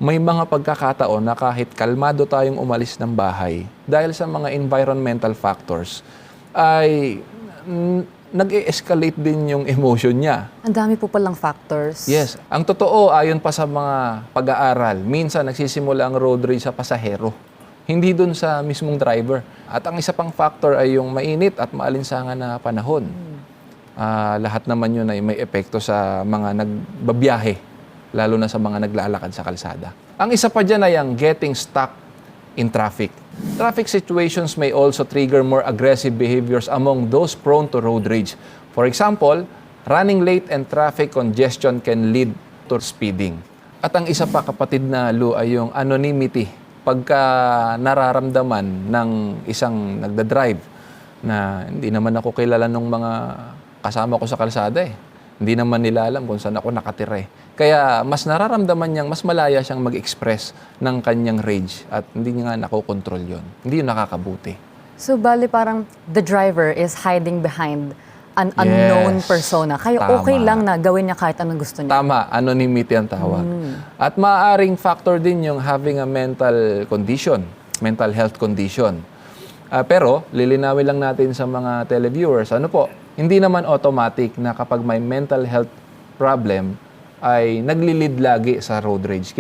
may mga pagkakataon na kahit kalmado tayong umalis ng bahay, dahil sa mga environmental factors, ay nag-e-escalate din yung emotion niya. Ang dami po palang factors. Yes. Ang totoo, ayon pa sa mga pag-aaral, minsan nagsisimula ang road rage sa pasahero, hindi dun sa mismong driver. At ang isa pang factor ay yung mainit at maalinsangan na panahon. Lahat naman yun ay may epekto sa mga nagbabiyahe, lalo na sa mga naglalakad sa kalsada. Ang isa pa dyan ay ang getting stuck in traffic. Traffic situations may also trigger more aggressive behaviors among those prone to road rage. For example, running late and traffic congestion can lead to speeding. At ang isa pa, kapatid na Lu, ay yung anonymity. Pagka nararamdaman ng isang nagdadrive na hindi naman ako kilala ng mga kasama ko sa kalsada eh. Hindi naman nila alam kung saan ako nakatira eh. Kaya mas nararamdaman niyang, mas malaya siyang mag-express ng kanyang rage at hindi niya nga nakokontrol yon. Hindi yun nakakabuti. So, bali parang the driver is hiding behind an unknown persona. Kaya okay lang na gawin niya kahit anong gusto niya. Tama, anonymity ang tawag. At maaaring factor din yung having a mental condition, mental health condition. Pero, lilinawin lang natin sa mga televiewers, ano po, hindi naman automatic na kapag may mental health problem, ay naglilid lagi sa road rage.